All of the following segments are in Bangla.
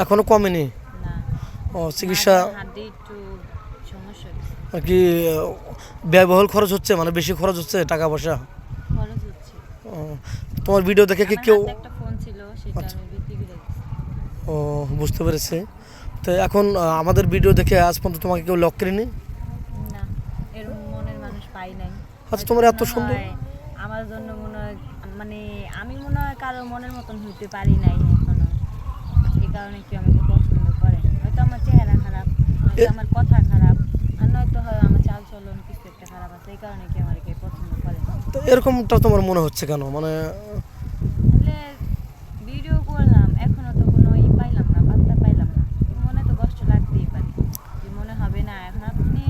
এখনো কমেনি? না, ও চিকিৎসা হাড্ডি একটু সমস্যা আর কি ব্যয়বহুল খরচ হচ্ছে, মানে বেশি খরচ হচ্ছে টাকা পয়সা? খরচ হচ্ছে। ও, তোমার ভিডিও দেখে কি আমার কেউ? হাতে একটা ফোন ছিল, সেটা আচ্ছা, আমি বিক্রি করে দিয়েছি। ও বুঝতে পেরেছি। তো এখন আমাদের ভিডিও দেখে আজ পর্যন্ত তোমাকে কেউ লক করেনি? না, এরকম মনের মানুষ পাই নাই। আচ্ছা, হয়তো তোমার এত মনে সুন্দর। হয় আমার জন্য মনে হয়, মানে আমি মনে হয় কারো মনের মতন হইতে পারি নাই এখনো, এই কারণে কেউ আমাকে পছন্দ করে। হয়তো আমার চেহারা খারাপ, নয়তো আমার কথা খারাপ, আর নয়তো হয় আমার চাল চলন কিছু একটা খারাপ আছে, এই কারণে কেউ আমাকে পছন্দ করে না। তো এরকমটা তোমার মনে হচ্ছে কেন? মানে আসলে ভিডিও করলাম, এখনো তো কোনো পাইলাম না, পাত্তা পাইলাম না। মনে তো কষ্ট লাগতেই পারে, যে মনে হবে না। এখন আপনি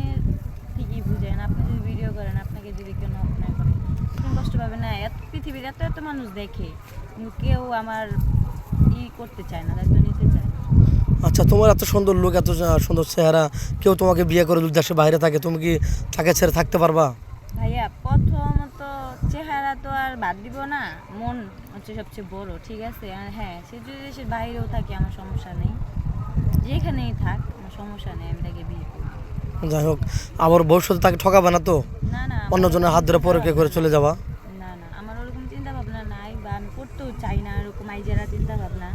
ঠিকই বুঝেন, আপনি যদি ভিডিও করেন, আপনাকে যদি কেউ নক না করে, আপনি কষ্ট পাবেন না? এত পৃথিবীর এত এত মানুষ দেখে, কিন্তু কেউ আমার করতে চায় না, দায়িত্ব নিতে চায় না। আচ্ছা, তোমার এত সুন্দর লোক, এত সুন্দর চেহারা, কেউ তোমাকে বিয়ে করে যদি দেশের বাইরে থাকে, তুমি কি তাকে ছেড়ে থাকতে পারবা? ভাইয়া, প্রথমত চেহারা তো আর বাদ দিব না, মন হচ্ছে সবচেয়ে বড়, ঠিক আছে? আর হ্যাঁ, সে যদি দেশের বাইরেও থাকে আমার সমস্যা নেই, যেখানেই থাক আমার সমস্যা নেই, আমি তাকে বিয়ে করব। যাই হোক, আবার ভবিষ্যতে তাকে ঠকাবে না তো? না না, আমার অন্যজনের হাত ওরকম ধরে চিন্তা পরকে করে ভাবনা চলে নাই। যাবা? না না, আমার ওরকম চিন্তা ভাবনা নাই, বা আমি করতেও চাই না এরকম আইজারা চিন্তা ভাবনা।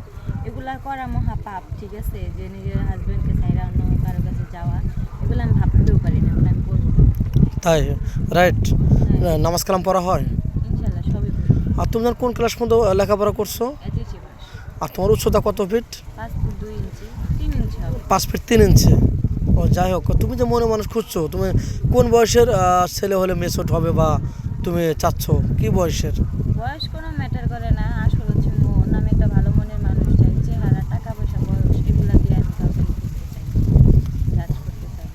এগুলা করা মহা পাপ, ঠিক আছে? যে নিজের হাজবেন্ডকে ছাইরা অন্য কারো কাছে যাওয়া, এগুলো আমি ভাবতেও পারি না, এগুলো আমি করবো না। তাই? রাইট। হ্যাঁ, নামাজ কালাম পড়া হয়? ইনশাল্লাহ সবই পড়ি। আর তুমি যেন কোন ক্লাস পর্যন্ত লেখাপড়া করছো? এসেছি বাস। আর তোমার উচ্চতা কত ফিট? 5 ফুট 2 ইঞ্চি, 3 ইঞ্চি হবে। 5 ফিট 3 ইঞ্চি? ও যাই হোক, তুমি যে মনে মানুষ খুঁজছো, তুমি কোন বয়সের ছেলে হলে মেচুর হবে, বা তুমি চাচ্ছ কি বয়সের? বয়স কোনো ম্যাটার করে না, আসল হচ্ছে মন। আমি একটা ভালো মনের মানুষ চাই, চেহারা, টাকা পয়সা, বয়স এগুলা দিয়ে আমি কাউকে করতে চাই, জাজ করতে চাই।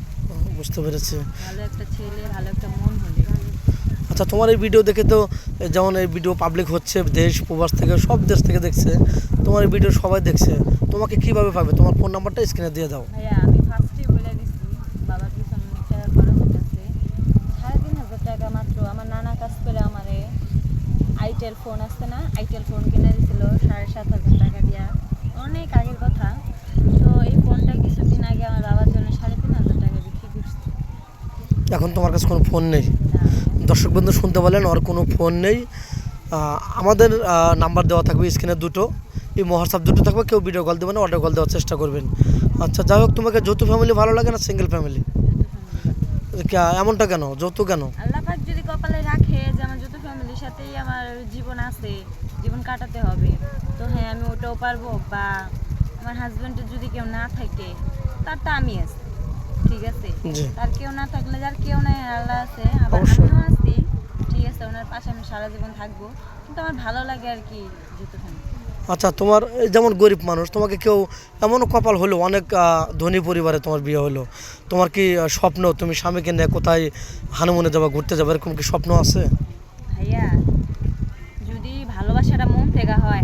বুঝতে পেরেছি। ভালো একটা ছেলে, ভালো একটা মন হলে। আচ্ছা, তোমার এই ভিডিও দেখে তো যেমন এই ভিডিও পাবলিক হচ্ছে, দেশ প্রবাস থেকে সব দেশ থেকে দেখছে, তোমার এই ভিডিও সবাই দেখছে, তোমাকে কিভাবে পাবে? তোমার ফোন নাম্বারটা স্ক্রিনে দিয়ে দাও। ভাইয়া, আমি ফার্স্টেই বলে দিছি, বাবার পিছনে অনেক টাকা খরচ হতেছে। 3,500 টাকা মাত্র আমার নানা কাজ করে আমারে আইটেল ফোন আসছে না, আইটেল ফোন কিনে দিছিল 7,500 টাকা দিয়া, অনেক আগের কথা। তো এই ফোনটা কিছুদিন আগে আমার বাবার জন্য 3,500 টাকা বিক্রি করছি। এখন তোমার কাছে কোনো ফোন নেই? না, দর্শক বন্ধু শুনতে বলেন, ওর কোনো ফোন নেই। আমাদের নাম্বার দেওয়া থাকবে স্ক্রিনে দুটো, এই হোয়াটসঅ্যাপ দুটো থাকবে, কেউ ভিডিও কল দেবে না, অডিও কল দেওয়ার চেষ্টা করবেন। আচ্ছা, যাই হোক, তোমাকে যৌথ ফ্যামিলি ভালো লাগে না সিঙ্গেল ফ্যামিলি? যৌথ ফ্যামিলি। এমনটা কেন, যৌথ কেন? আল্লাহ পাক যদি কপালে রাখে যে আমার যৌথ ফ্যামিলির সাথেই আমার জীবন আছে, জীবন কাটাতে হবে, তো হ্যাঁ আমি ওটাও পারবো। বা আমার হাজবেন্ডের যদি কেউ না থাকে, তার তো আমি আছি, ঠিক আছে? জি, তার কেউ না থাকলে, যার কেউ নাই আল্লাহ আছে, আবার অবশ্যই। আমিও আছি, ঠিক আছে? ওনার পাশে আমি সারা জীবন থাকবো, কিন্তু আমার ভালো লাগে আর কি যৌথ ফ্যামিলি। আচ্ছা, তোমার এই যেমন গরিব মানুষ, তোমাকে কেউ এমনও কপাল হলো অনেক ধনী পরিবারে তোমার বিয়ে হলো, তোমার কি স্বপ্ন তুমি স্বামীকে নিয়ে কোথায় হানিমুনে যাবা, ঘুরতে যাবে, এরকম কি স্বপ্ন আছে? ভাইয়া, যদি ভালোবাসাটা মন থেকে হয়,